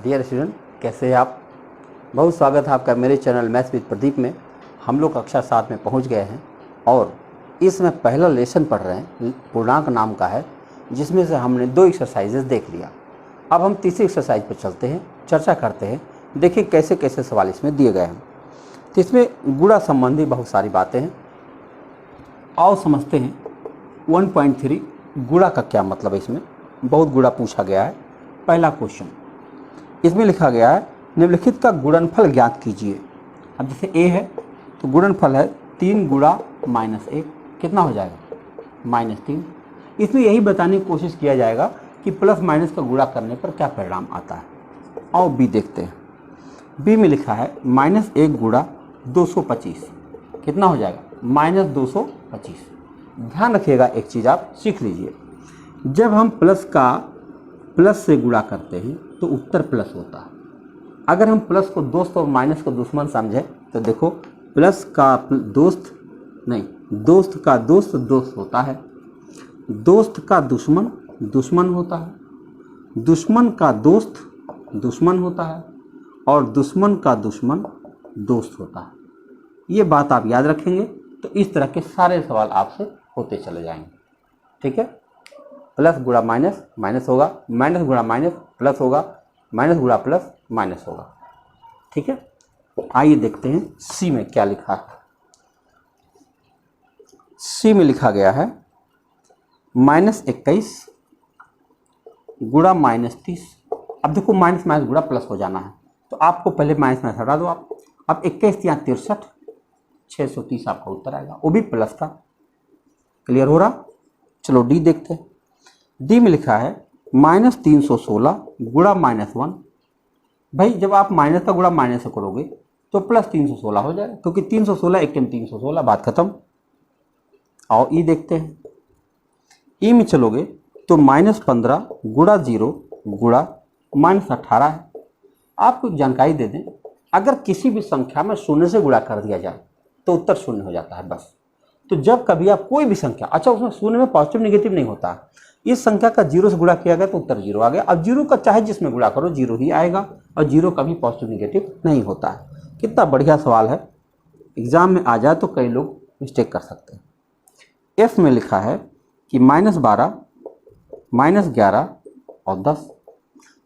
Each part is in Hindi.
डियर स्टूडेंट, कैसे हैं आप। बहुत स्वागत है आपका मेरे चैनल मैथ्स विद प्रदीप में। हम लोग कक्षा 7 में पहुंच गए हैं और इसमें पहला लेसन पढ़ रहे हैं, पूर्णांक नाम का है, जिसमें से हमने 2 एक्सरसाइजेज देख लिया। अब हम तीसरी एक्सरसाइज पर चलते हैं, चर्चा करते हैं। देखिए कैसे कैसे सवाल इसमें दिए गए हैं। तो इसमें गुणा संबंधी बहुत सारी बातें हैं। आओ समझते हैं 1.3 गुणा का क्या मतलब है। इसमें बहुत गुणा पूछा गया है। पहला क्वेश्चन इसमें लिखा गया है, निम्नलिखित का गुणनफल ज्ञात कीजिए। अब जैसे a है तो गुणनफल है 3 गुणा -1, कितना हो जाएगा -3। इसमें यही बताने की कोशिश किया जाएगा कि प्लस माइनस का गुणा करने पर क्या परिणाम आता है। आओ b देखते हैं। b में लिखा है -1 गुणा 225, कितना हो जाएगा -225। ध्यान रखिएगा, एक चीज़ आप सीख लीजिए, जब हम प्लस का प्लस से गुणा करते हैं तो उत्तर प्लस होता है। अगर हम प्लस को दोस्त और माइनस को दुश्मन समझें तो देखो, प्लस का दोस्त नहीं, दोस्त का दोस्त दोस्त होता है, दोस्त का दुश्मन दुश्मन होता है, दुश्मन का दोस्त दुश्मन होता है और दुश्मन का दुश्मन दोस्त होता है। ये बात आप याद रखेंगे तो इस तरह के सारे सवाल आपसे होते चले जाएंगे। ठीक है, प्लस गुणा माइनस माइनस होगा, माइनस गुणा माइनस प्लस होगा, माइनस गुणा प्लस माइनस होगा। ठीक है, आइए देखते हैं सी में क्या लिखा है। सी में लिखा गया है -21 गुणा -30। अब देखो माइनस माइनस गुणा प्लस हो जाना है, तो आपको पहले माइनस माइनस हटा दो आप। अब 21 या 63, 630 आपका उत्तर आएगा, वो भी प्लस का। क्लियर हो रहा। चलो डी देखते हैं। डी में लिखा है -316 गुणा -1। भाई जब आप माइनस का गुणा माइनस से करोगे तो प्लस 316 हो जाएगा, क्योंकि 316 एक टाइम 316, बात खत्म। आओ ई देखते हैं। ई में चलोगे तो -15 गुणा 0 गुणा -18 है। आपको जानकारी दे दें, अगर किसी भी संख्या में शून्य से गुणा कर दिया जाए तो उत्तर शून्य हो जाता है बस। तो जब कभी आप कोई भी संख्या, अच्छा उसमें शून्य में पॉजिटिव नेगेटिव नहीं होता, इस संख्या का 0 से गुणा किया गया तो उत्तर 0 आ गया। अब 0 का चाहे जिसमें गुणा करो 0 ही आएगा, और 0 कभी पॉजिटिव नेगेटिव नहीं होता है। कितना बढ़िया सवाल है, एग्जाम में आ जाए तो कई लोग मिस्टेक कर सकते हैं। एफ में लिखा है कि -12 -11 और 10।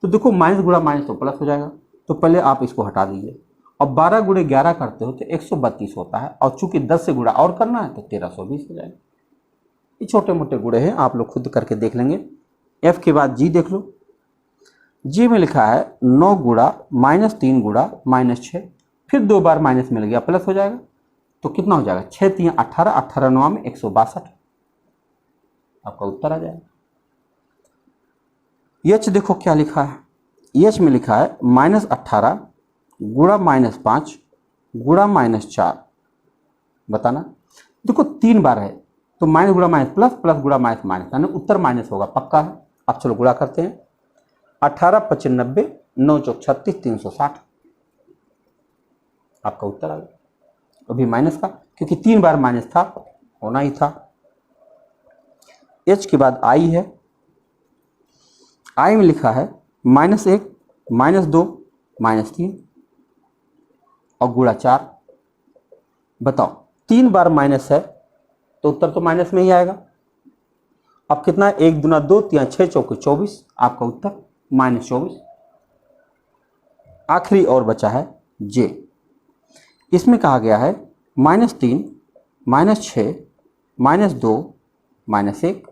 तो देखो माइनस गुणा माइनस तो प्लस हो जाएगा, तो पहले आप इसको हटा दीजिए। और 12 गुणे 11 करते हो तो 132 होता है, और चूंकि 10 से गुणा और करना है तो 1320 हो जाएगा। ये छोटे मोटे गुणे हैं, आप लोग खुद करके देख लेंगे। एफ के बाद जी देख लो। जी में लिखा है 9 गुणा -3 गुणा -6, फिर 2 बार माइनस मिल गया, प्लस हो जाएगा। तो कितना हो जाएगा 6 3 18, 18 9 में 162, आपका उत्तर आ जाएगा। यच देखो क्या लिखा है। यच में लिखा है -18 गुणा -5 गुणा -4। बताना, देखो 3 बार है तो माइनस गुणा माइनस प्लस, प्लस गुणा माइनस माइनस, यानी उत्तर माइनस होगा, पक्का है। अब चलो गुणा करते हैं। 18 95 9 चौक 36 360, आपका उत्तर आ गया। अभी माइनस का, क्योंकि 3 बार माइनस था, होना ही था। एच के बाद आई है। आई में लिखा है -1 -2 -3 और गुणा 4। बताओ 3 बार माइनस है तो उत्तर तो माइनस में ही आएगा। अब कितना है, 1 दूना 2 3 6 चौके 24, आपका उत्तर -24। आखिरी और बचा है जे। इसमें कहा गया है -3 -6 -2 -1।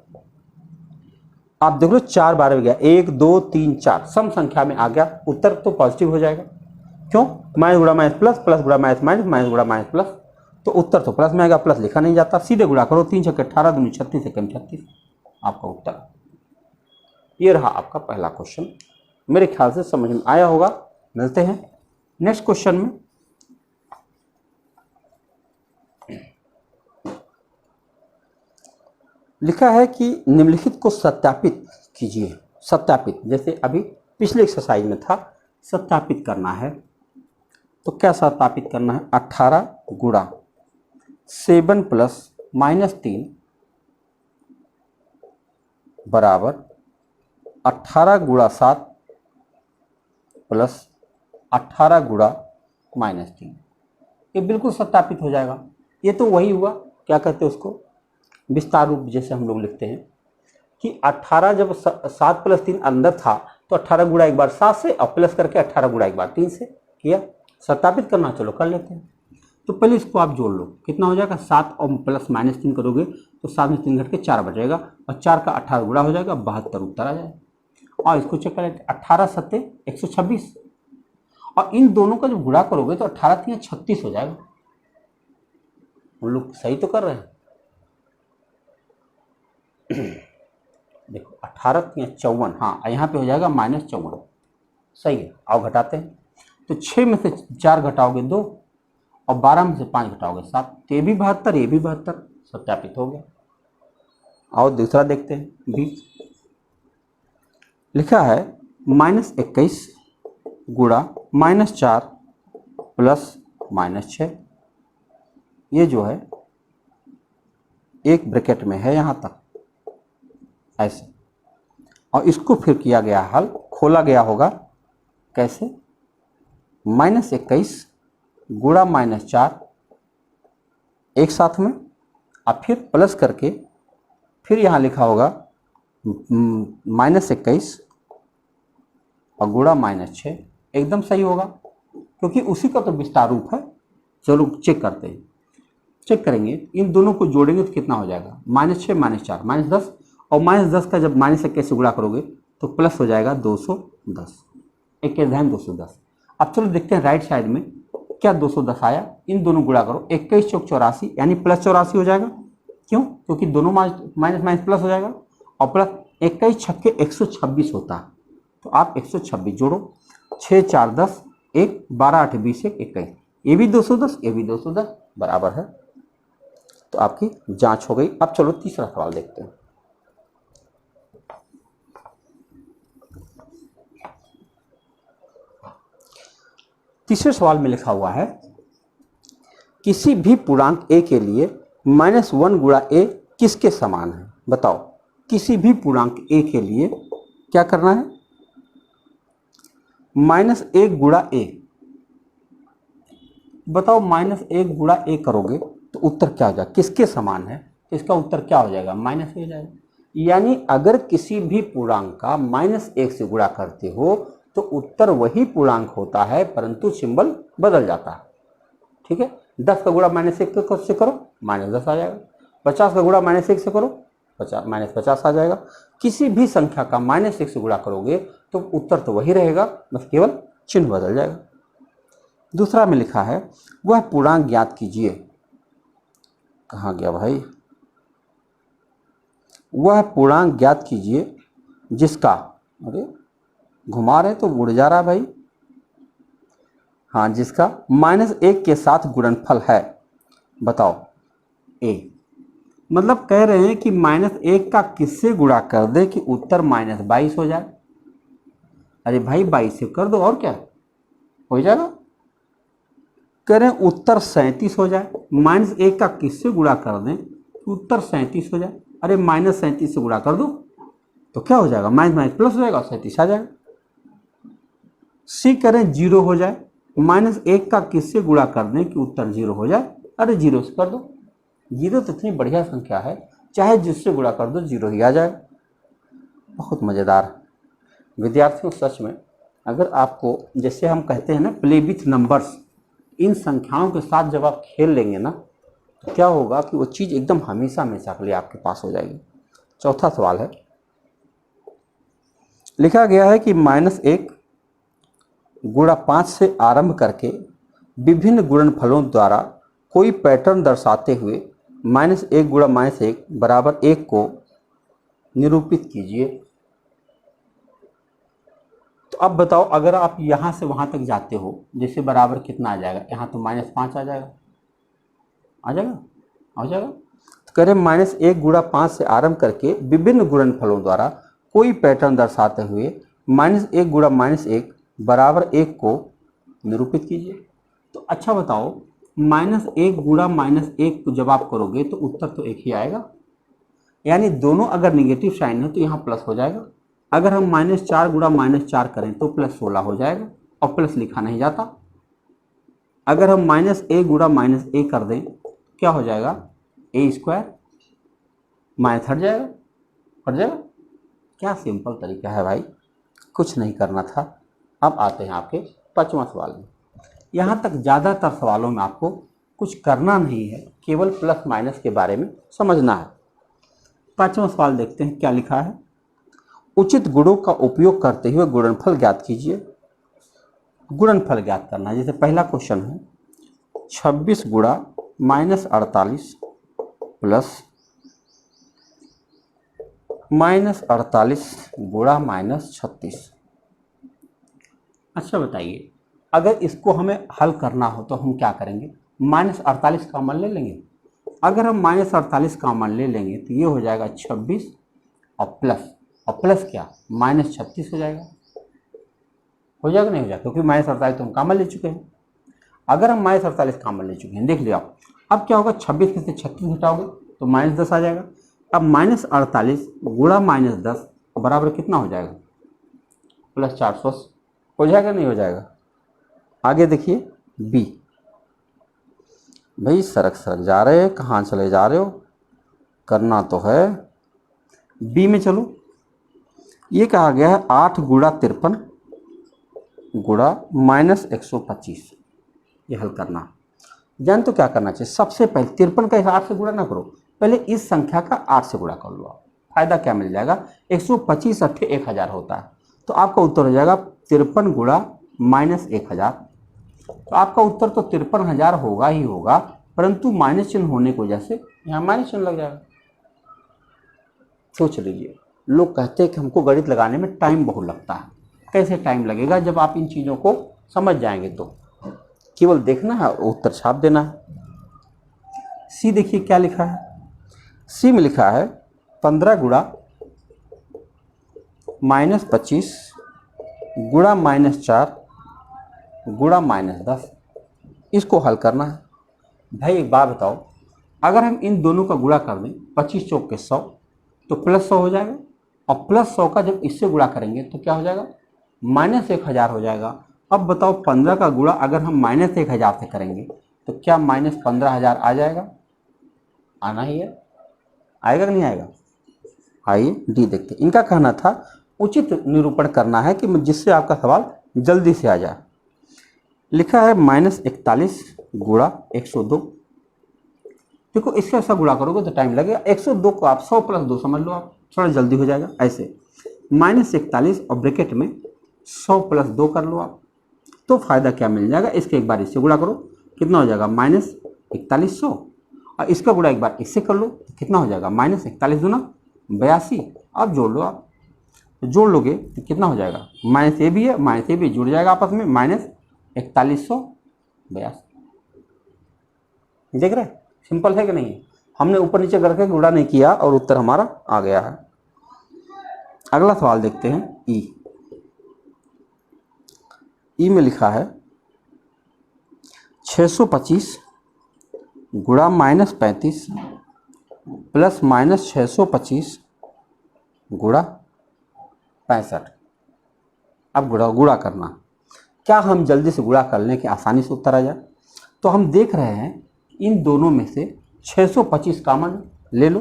आप देख लो 4 बार हो गया, 1 2 3 4 सम संख्या में आ गया, उत्तर तो पॉजिटिव हो जाएगा। क्यों, माइनस गुणा माइनस प्लस, प्लस गुणा माइनस माइनस, माइनस गुणा माइनस प्लस, तो उत्तर तो प्लस में आएगा, प्लस लिखा नहीं जाता। सीधे गुणा करो, 3 छक्के 18 दूनी 36 से कम 36, आपका उत्तर। ये रहा आपका पहला क्वेश्चन। मेरे ख्याल से समझ में आया होगा। मिलते हैं नेक्स्ट क्वेश्चन में। लिखा है कि निम्नलिखित को सत्यापित कीजिए। सत्यापित, जैसे अभी पिछले एक्सरसाइज में था, सत्यापित करना है। तो क्या सत्यापित करना है, 18 गुणा 7 प्लस -3 बराबर 18 गुणा 7 प्लस 18 गुणा -3, ये बिल्कुल सत्यापित हो जाएगा। ये तो वही हुआ, क्या कहते हैं उसको, विस्तार रूप जैसे हम लोग लिखते हैं कि 18 जब 7 + 3 अंदर था तो 18 गुणा एक बार 7 से और प्लस करके 18 गुणा एक बार 3 से किया। सत्यापित करना, चलो कर लेते हैं। तो पहले इसको आप जोड़ लो, कितना हो जाएगा, 7 और प्लस -3 करोगे तो 7 में 3 घट के 4 बचेगा और 4 का 18 गुणा हो जाएगा, 72 उत्तर आ जाएगा। और इसको चेक करें, 18 सत्ते 126, और इन दोनों का जब गुणा करोगे तो 18 3 36 हो जाएगा। हम लोग सही तो कर रहे हैं। देखो 18 3 54, हाँ यहाँ पे हो जाएगा -54, सही है। आओ घटाते हैं, तो 6 में से 4 घटाओगे 2 और 12 में से 5 घटाओगे 7, तो ये भी 72, ये भी 72, सत्यापित हो गया। आओ दूसरा देखते हैं। भी लिखा है -21 गुणा -4 प्लस -6, ये जो है एक ब्रैकेट में है यहाँ तक ऐसे, और इसको फिर किया गया हल, खोला गया होगा कैसे, -21 गुणा -4 एक साथ में, और फिर प्लस करके फिर यहाँ लिखा होगा -21 और गुणा -6, एकदम सही होगा क्योंकि उसी का तो विस्तार रूप है। चलो चेक करते हैं, चेक करेंगे, इन दोनों को जोड़ेंगे तो कितना हो जाएगा, -6 -4 -10, और -10 का जब -21 से गुणा करोगे तो प्लस हो जाएगा 210, एक के ध्यान 210। अब चलो देखते हैं राइट साइड में क्या 210 आया, इन दोनों गुणा करो, 21 चौक 84 यानी +84 हो जाएगा। क्यों, क्योंकि दोनों माइनस प्लस हो जाएगा, और प्लस 21 छक्के 126 होता है, तो आप 126 जोड़ो, 6 4 10 1 12 8 20 1 21, ये भी 210 ये भी 210 बराबर है। तो आपकी जांच हो गई। अब चलो तीसरा सवाल देखते हैं। तीसरे सवाल में लिखा हुआ है किसी भी पूर्णांक a के लिए -1 गुणा a किसके समान है, बताओ। किसी भी पूर्णांक a के लिए क्या करना है, -1 गुणा a, बताओ -1 गुणा a करोगे तो उत्तर क्या हो जाएगा, किसके समान है, तो इसका उत्तर क्या हो जाएगा, माइनस हो जाएगा। यानी अगर किसी भी पूर्णांक का -1 से गुणा करते हो तो उत्तर वही पूर्णांक होता है परंतु सिंबल बदल जाता है। ठीक है, 10 का गुणा -1 से करो -10 आ जाएगा, 50 का गुणा -1 से करो -50 आ जाएगा। किसी भी संख्या का -1 से गुणा करोगे तो उत्तर तो वही रहेगा, बस केवल चिन्ह बदल जाएगा। दूसरा में लिखा है वह पूर्णांक ज्ञात कीजिए, कहाँ गया भाई, वह पूर्णांक ज्ञात कीजिए जिसका, अरे घुमा रहे तो उड़ जा रहा भाई, हाँ, जिसका -1 के साथ गुणनफल है, बताओ। a मतलब कह रहे हैं कि -1 का किससे गुणा कर दे कि उत्तर -22 हो जाए। अरे भाई 22 से कर दो और क्या हो जाएगा, कह रहे हैं उत्तर 37 हो जाए। -1 का किससे गुणा कर दें कि उत्तर 37 हो जाए, अरे -37 से गुणा कर दो तो क्या हो जाएगा, प्लस हो जाएगा, 37 आ जाएगा। सी करें 0 हो जाए, -1 का किससे गुणा कर दें कि उत्तर 0 हो जाए, अरे 0 से कर दो, 0 तो इतनी बढ़िया संख्या है, चाहे जिससे गुणा कर दो 0 ही आ जाएगा। बहुत मज़ेदार विद्यार्थियों, सच में अगर आपको, जैसे हम कहते हैं ना प्ले विथ नंबर्स, इन संख्याओं के साथ जब आप खेल लेंगे ना तो क्या होगा कि वो चीज़ एकदम हमेशा हमेशा के लिए आपके पास हो जाएगी। चौथा सवाल है, लिखा गया है कि -1 गुणा 5 से आरंभ करके विभिन्न गुणनफलों द्वारा कोई पैटर्न दर्शाते हुए -1 गुणा -1 बराबर 1 को निरूपित कीजिए। तो अब बताओ, अगर आप यहाँ से वहाँ तक जाते हो, जैसे बराबर कितना आ जाएगा, यहाँ तो -5 आ जाएगा, आ जाएगा। तो कह रहे -1 गुणा 5 से आरंभ करके विभिन्न गुणनफलों द्वारा कोई पैटर्न दर्शाते हुए -1 गुणा -1 बराबर 1 को निरूपित कीजिए। तो अच्छा बताओ, -1 गुणा -1 को जब आप करोगे तो उत्तर तो एक ही आएगा, यानी दोनों अगर निगेटिव साइन है तो यहाँ प्लस हो जाएगा, अगर हम -4 गुणा -4 करें तो +16 हो जाएगा और प्लस लिखा नहीं जाता। अगर हम -a गुणा -a कर दें क्या हो जाएगा, a², माइनस हट जाएगा। क्या सिंपल तरीका है भाई, कुछ नहीं करना था। अब आते हैं आपके 5वां सवाल में। यहाँ तक ज़्यादातर सवालों में आपको कुछ करना नहीं है, केवल प्लस माइनस के बारे में समझना है। 5वां सवाल देखते हैं क्या लिखा है। उचित गुणों का उपयोग करते हुए गुणनफल ज्ञात कीजिए। गुणनफल ज्ञात करना है। जैसे पहला क्वेश्चन है 26 गुणा -48 प्लस -48 गुणा -36। अच्छा बताइए, अगर इसको हमें हल करना हो तो हम क्या करेंगे, -48 कॉमन ले लेंगे। अगर हम -48 कॉमन ले लेंगे तो ये हो जाएगा 26 और प्लस क्या, -36 हो जाएगा। हो जाएगा नहीं हो जाएगा, क्योंकि -48 तो हम कॉमन ले चुके हैं। अगर हम -48 कॉमन ले चुके हैं, देख लिया अब क्या होगा, 26 में से 36 घटाओगे तो -10 आ जाएगा। अब -48 गुणा -10 बराबर कितना हो जाएगा, +480 हो जाएगा नहीं हो जाएगा। आगे देखिए बी। भाई सरक जा रहे हैं, कहाँ चले जा रहे हो, करना तो है। बी में चलो, ये कहा गया है 8 गुणा 53 गुणा -125। ये हल करना जान तो क्या करना चाहिए, सबसे पहले 53 का 8 से गुणा ना करो, पहले इस संख्या का 8 से गुणा कर लो। फायदा क्या मिल जाएगा, 125 अट्ठे 1000 होता है, तो आपका उत्तर हो जाएगा 53 गुणा -1000। तो आपका उत्तर तो 53,000 होगा ही होगा, परंतु माइनस चिन्ह होने की वजह से यहाँ माइनस चिन्ह लग जाएगा। सोच लीजिए, लोग कहते हैं कि हमको गणित लगाने में टाइम बहुत लगता है। कैसे टाइम लगेगा, जब आप इन चीज़ों को समझ जाएंगे तो केवल देखना है और उत्तर छाप देना है। सी देखिए क्या लिखा है। सी में लिखा है 15 गुणा -25 गुणा -4 गुणा -10। इसको हल करना है। भाई एक बात बताओ, अगर हम इन दोनों का गुणा कर दें 25 चौक के 100 तो +100 हो जाएगा, और +100 का जब इससे गुणा करेंगे तो क्या हो जाएगा, -1000 हो जाएगा। अब बताओ 15 का गुणा अगर हम -1000 से करेंगे तो क्या -15,000 आ जाएगा, आना ही है, आएगा कि नहीं आएगा। आइए डी देखते। इनका कहना था उचित निरूपण करना है कि जिससे आपका सवाल जल्दी से आ जाए। लिखा है -41 गुणा 102। देखो इसके ऐसा गुणा करोगे तो टाइम लगेगा। 102 को आप 100 + 2 समझ लो, आप थोड़ा जल्दी हो जाएगा। ऐसे -41 और ब्रैकेट में 100 + 2 कर लो आप, तो फायदा क्या मिल जाएगा, इसके एक बार इससे गुणा करो कितना हो जाएगा -4100, और इसका गुणा एक बार इससे कर लो तो कितना हो जाएगा -41 दूना 82। अब जोड़ लो आप, तो जोड़ लोगे तो कितना हो जाएगा, -a भी है -a भी जुड़ जाएगा आपस में, -4182। देख रहे सिंपल है कि नहीं है। हमने ऊपर नीचे करके गुणा नहीं किया और उत्तर हमारा आ गया है। अगला सवाल देखते हैं ई में लिखा है 625 गुणा -35 प्लस -625 गुणा 65। अब गुणा करना, क्या हम जल्दी से गुणा कर लें कि आसानी से उत्तर आ जाए। तो हम देख रहे हैं इन दोनों में से 625 कॉमन ले लो।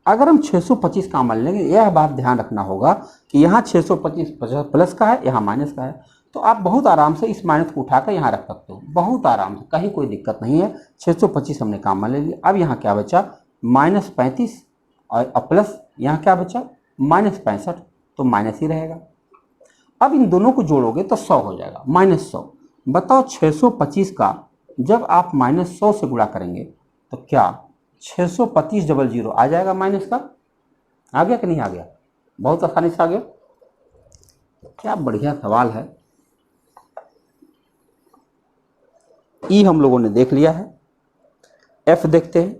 अगर हम 625 कॉमन लेंगे, यह बात ध्यान रखना होगा कि यहाँ 625 प्लस का है, यहाँ माइनस का है, तो आप बहुत आराम से इस माइनस को उठाकर यहाँ रख सकते हो, बहुत आराम से, कहीं कोई दिक्कत नहीं है। 625 हमने कॉमन ले लिया। अब यहाँ क्या बचा, -35 और प्लस यहाँ क्या बचा -65, तो माइनस ही रहेगा। अब इन दोनों को जोड़ोगे तो 100 हो जाएगा, -100। बताओ 625 का जब आप -100 से गुणा करेंगे तो क्या 625 00 आ जाएगा माइनस का, आ गया कि नहीं आ गया, बहुत आसानी से आ गया। क्या बढ़िया सवाल है। ई हम लोगों ने देख लिया है। एफ देखते हैं।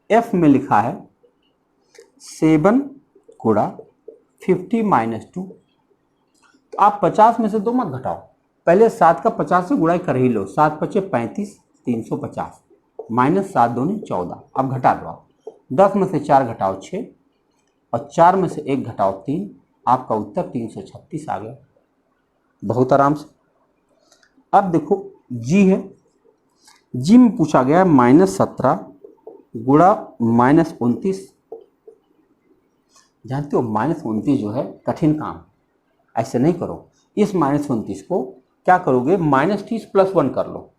एफ में लिखा है 7 गुणा 50 - 2। तो आप 50 में से 2 मत घटाओ, पहले 7 का 50 से गुणा कर ही लो। 7 × 5 = 35, 350 -7 दूनी 14। अब घटा दो आप, 10 में से 4 घटाओ 6 और 4 में से 1 घटाओ 3, आपका उत्तर 336 आ गया, बहुत आराम से। अब देखो जी है, जी में पूछा गया है -17 गुणा -29। जानते हो -29 जो है कठिन काम, ऐसे नहीं करो। इस -29 को क्या करोगे, -30 + 1 कर लो,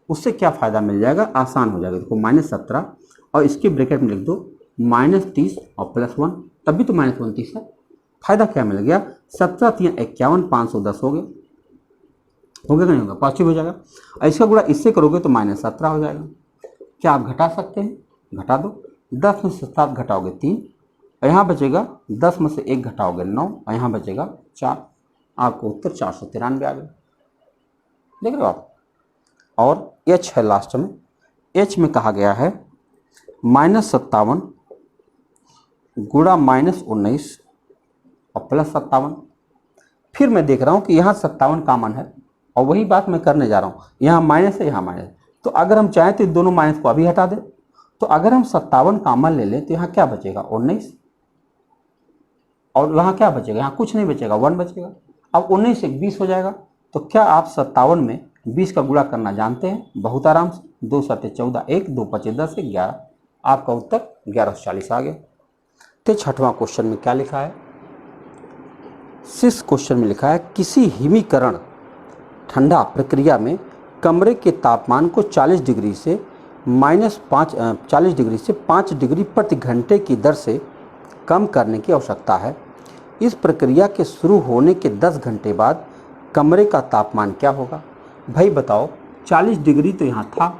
उससे क्या फ़ायदा मिल जाएगा, आसान हो जाएगा। देखो -17 और इसके ब्रैकेट में लिख दो -30 और +1, तभी तो -29 है। फायदा क्या मिल गया, 17 3 51, 510 हो गया, हो गया कि नहीं होगा, पॉजिटिव हो जाएगा। और इसका गुणा इससे करोगे तो -17 हो जाएगा। क्या आप घटा सकते हैं, घटा दो। 10 में से 7 घटाओगे 3, और यहाँ बचेगा 10 में से 1 घटाओगे 9, और यहाँ बचेगा 4, आपको उत्तर 493 आ गया। देख रहे हो आप। और एच है लास्ट में, एच में कहा गया है -57 गुणा -19 और +57। फिर मैं देख रहा हूँ कि यहाँ 57 कॉमन है, और वही बात मैं करने जा रहा हूँ, यहाँ माइनस है, यहाँ माइनस। तो अगर हम चाहें तो दोनों माइनस को अभी हटा दें। तो अगर हम 57 कॉमन ले लें तो यहाँ क्या बचेगा, 19, और यहाँ क्या बचेगा, यहाँ कुछ नहीं बचेगा, 1 बचेगा। अब 19 से 20 हो जाएगा। तो क्या आप 57 में 20 का गुणा करना जानते हैं, बहुत आराम से। 2 7 14, 1 2 5 10 11, आपका उत्तर 1140 आ गया। तो 6वां क्वेश्चन में क्या लिखा है, 6 क्वेश्चन में लिखा है किसी हिमीकरण ठंडा प्रक्रिया में कमरे के तापमान को 40 डिग्री से -5 डिग्री प्रति घंटे की दर से कम करने की आवश्यकता है। इस प्रक्रिया के शुरू होने के 10 घंटे बाद कमरे का तापमान क्या होगा। भाई बताओ, 40 डिग्री तो यहाँ था,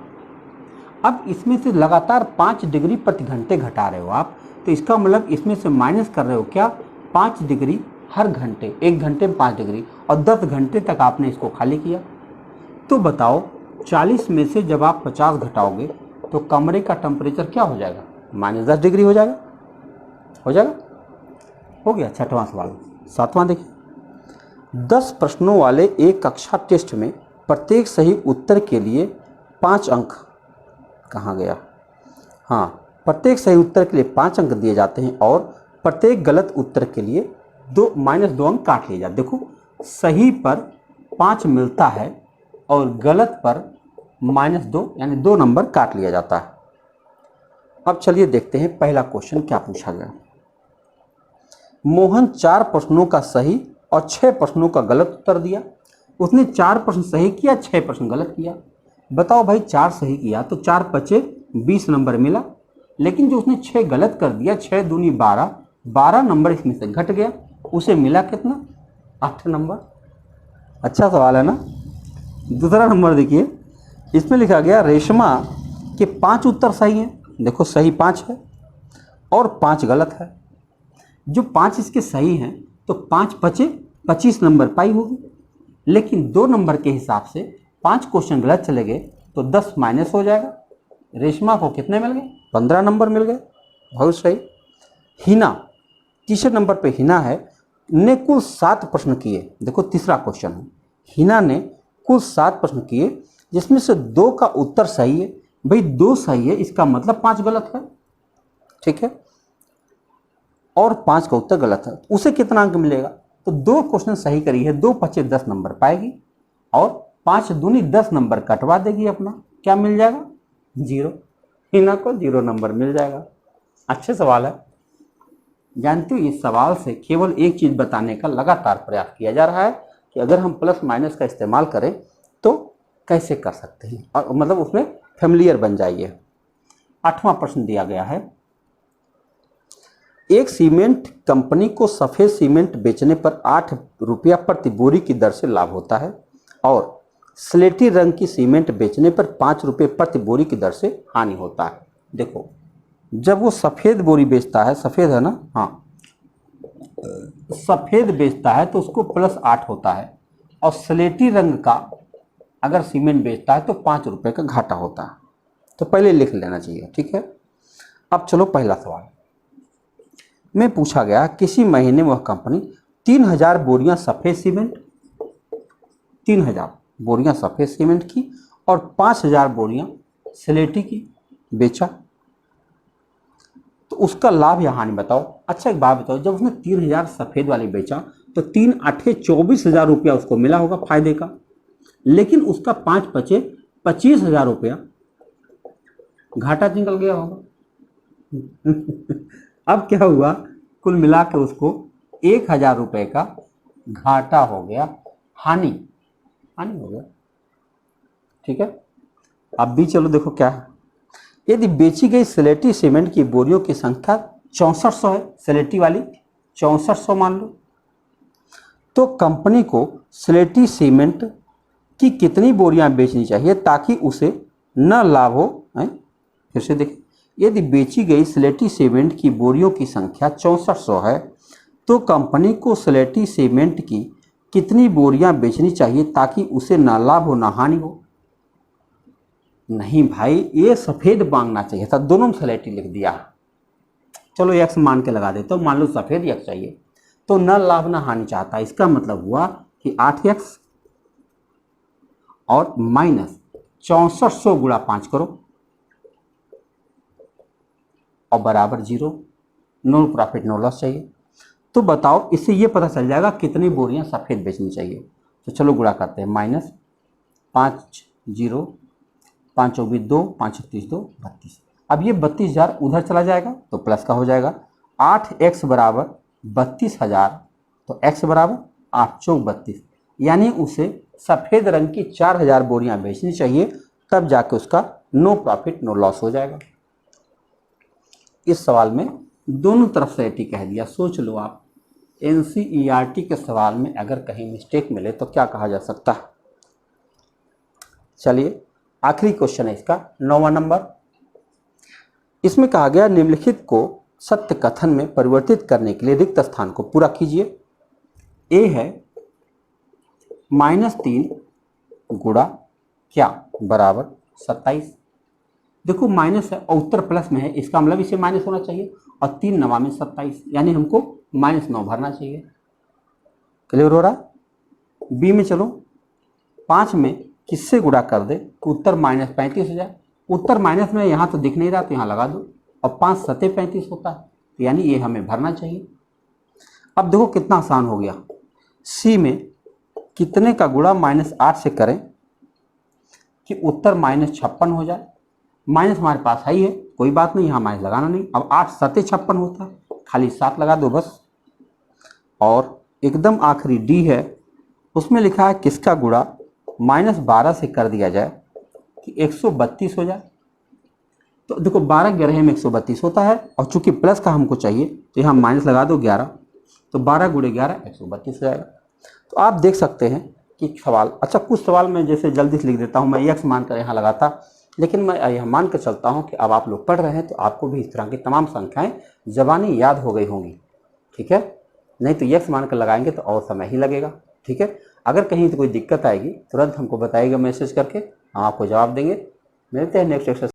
अब इसमें से लगातार 5 डिग्री प्रति घंटे घटा रहे हो आप, तो इसका मतलब इसमें से माइनस कर रहे हो क्या, 5 डिग्री हर घंटे, 1 घंटे में 5 डिग्री, और 10 घंटे तक आपने इसको खाली किया। तो बताओ 40 में से जब आप 50 घटाओगे तो कमरे का टेम्परेचर क्या हो जाएगा, -10 डिग्री हो जाएगा, हो जाएगा, हो गया। 6वां सवाल। 7वां देखिए, 10 प्रश्नों वाले एक कक्षा टेस्ट में प्रत्येक सही उत्तर के लिए 5 अंक, कहाँ गया, हाँ, प्रत्येक सही उत्तर के लिए 5 अंक दिए जाते हैं, और प्रत्येक गलत उत्तर के लिए -2 अंक काट लिए जाते। देखो सही पर 5 मिलता है और गलत पर -2, यानी 2 नंबर काट लिया जाता है। अब चलिए देखते हैं पहला क्वेश्चन क्या पूछा गया। मोहन 4 प्रश्नों का सही और 6 प्रश्नों का गलत उत्तर दिया। उसने 4 प्रश्न सही किया, 6 प्रश्न गलत किया। बताओ भाई, 4 सही किया तो 4 × 5 = 20 नंबर मिला, लेकिन जो उसने 6 गलत कर दिया, 6 दूनी 12, 12 नंबर इसमें से घट गया, उसे मिला कितना, 8 नंबर। अच्छा सवाल है ना। दूसरा नंबर देखिए, इसमें लिखा गया रेशमा के 5 उत्तर सही हैं। देखो सही 5 है और 5 गलत है। जो 5 इसके सही हैं तो 5 × 5 = 25 नंबर पाई होगी, लेकिन 2 नंबर के हिसाब से 5 क्वेश्चन गलत चले गए तो 10 माइनस हो जाएगा। रेशमा को कितने मिल गए, 15 नंबर मिल गए, बहुत सही। हिना, तीसरे नंबर पे हिना है, ने कुल 7 प्रश्न किए। देखो तीसरा क्वेश्चन है, हिना ने कुल 7 प्रश्न किए, जिसमें से 2 का उत्तर सही है। भाई 2 सही है, इसका मतलब 5 गलत है, ठीक है, और 5 का उत्तर गलत है, उसे कितना अंक मिलेगा। तो 2 क्वेश्चन सही करी है, 2 × 5 = 10 नंबर पाएगी, और 5 दूनी 10 नंबर कटवा देगी अपना, क्या मिल जाएगा, 0। हिना को 0 नंबर मिल जाएगा। अच्छे सवाल है। जानते हो इस सवाल से केवल एक चीज बताने का लगातार प्रयास किया जा रहा है कि अगर हम प्लस माइनस का इस्तेमाल करें तो कैसे कर सकते हैं, और मतलब उसमें फेमिलियर बन जाइए। 8वां प्रश्न दिया गया है, एक सीमेंट कंपनी को सफ़ेद सीमेंट बेचने पर 8 रुपया प्रति बोरी की दर से लाभ होता है, और स्लेटी रंग की सीमेंट बेचने पर 5 रुपये प्रति बोरी की दर से हानि होता है। देखो जब वो सफ़ेद बोरी बेचता है, सफ़ेद है ना, हाँ, सफ़ेद बेचता है तो उसको +8 होता है, और स्लेटी रंग का अगर सीमेंट बेचता है तो 5 रुपये का घाटा होता है। तो पहले लिख लेना चाहिए, ठीक है। अब चलो पहला सवाल में पूछा गया, किसी महीने में वह कंपनी 3000 बोरियां सफ़ेद सीमेंट, 3000 बोरियां सफ़ेद सीमेंट की और 5000 बोरियां स्लेटी की बेचा। तो उसका लाभ या हानि बताओ। अच्छा एक बात बताओ, जब उसने 3000 सफ़ेद वाली बेचा तो 3 8 24,000 रुपया उसको मिला होगा फायदे का, लेकिन उसका 5 बचे 25,000 रुपया घाटा निकल गया होगा। अब क्या हुआ, कुल मिला के उसको 1,000 रुपये का घाटा हो गया, हानि हानि हो गया। ठीक है, अब भी चलो देखो क्या है। यदि बेची गई स्लेटी सीमेंट की बोरियों की संख्या 6400 है, स्लेटी वाली 6400 मान लो, तो कंपनी को स्लेटी सीमेंट की कितनी बोरियां बेचनी चाहिए ताकि उसे न लाभ हो। फिर से देखिए, यदि बेची गई स्लेटी सीमेंट की बोरियों की संख्या 6400 है तो कंपनी को स्लेटी सीमेंट की कितनी बोरियां बेचनी चाहिए ताकि उसे ना लाभ हो ना हानि हो। नहीं भाई, ये सफ़ेद मांगना चाहिए था, दोनों में स्लेटी लिख दिया। चलो एक्स मान के लगा देते हो, मान लो सफ़ेद एक्स चाहिए तो न लाभ ना हानि चाहता। इसका मतलब हुआ कि 8x और माइनस 6400 गुणा 5 करो और बराबर 0। नो प्रॉफिट नो लॉस चाहिए। तो बताओ, इससे ये पता चल जाएगा कितनी बोरियां सफ़ेद बेचनी चाहिए। तो चलो गुणा करते हैं, माइनस 5 0 5 24 2 5 36 2 32। अब ये 32,000 उधर चला जाएगा तो प्लस का हो जाएगा। 8x बराबर 32,000, तो x बराबर 8 चौक 32, यानी उसे सफ़ेद रंग की 4,000 बोरियां बेचनी चाहिए, तब जाके उसका नो प्रॉफिट नो लॉस हो जाएगा। इस सवाल में दोनों तरफ से एटी कह दिया। सोच लो आप, एनसीईआरटी के सवाल में अगर कहीं मिस्टेक मिले तो क्या कहा जा सकता है। चलिए आखिरी क्वेश्चन है इसका, 9वां नंबर। इसमें कहा गया निम्नलिखित को सत्य कथन में परिवर्तित करने के लिए रिक्त स्थान को पूरा कीजिए। ए है -3 गुणा क्या बराबर 27। देखो माइनस है और उत्तर प्लस में है, इसका मतलब इसे माइनस होना चाहिए, और 3 9 में 27, यानी हमको -9 भरना चाहिए। क्लियर हो रहा। बी में चलो, 5 में किससे गुणा कर दे कि उत्तर -35 हो जाए। उत्तर माइनस में यहाँ तो दिख नहीं रहा तो यहाँ लगा दो, और 5 7 35 होता है, तो यानी ये हमें भरना चाहिए। अब देखो कितना आसान हो गया। सी में कितने का गुणा -8 से करें कि उत्तर -56 हो जाए। माइनस हमारे पास है ही है, कोई बात नहीं, यहाँ माइनस लगाना नहीं। अब 8 7 56 होता है, खाली 7 लगा दो बस। और एकदम आखिरी डी है, उसमें लिखा है किसका गुणा -12 से कर दिया जाए कि 132 हो जाए। तो देखो 12 11 में 132 होता है, और चूंकि प्लस का हमको चाहिए तो यहाँ माइनस लगा दो 11, तो 12 × 11 132 हो जाएगा। तो आप देख सकते हैं कि सवाल, अच्छा कुछ सवाल मैं जैसे जल्दी से लिख देता हूँ, मैं x मानकर यहाँ लगाता, लेकिन मैं यह मान कर चलता हूँ कि अब आप लोग पढ़ रहे हैं तो आपको भी इस तरह की तमाम संख्याएं ज़बानी याद हो गई होंगी। ठीक है, नहीं तो x मानकर लगाएंगे तो और समय ही लगेगा। ठीक है, अगर कहीं तो कोई दिक्कत आएगी तुरंत हमको बताइएगा मैसेज करके, हम आपको जवाब देंगे। मिलते हैं नेक्स्ट एक्सरसाइज।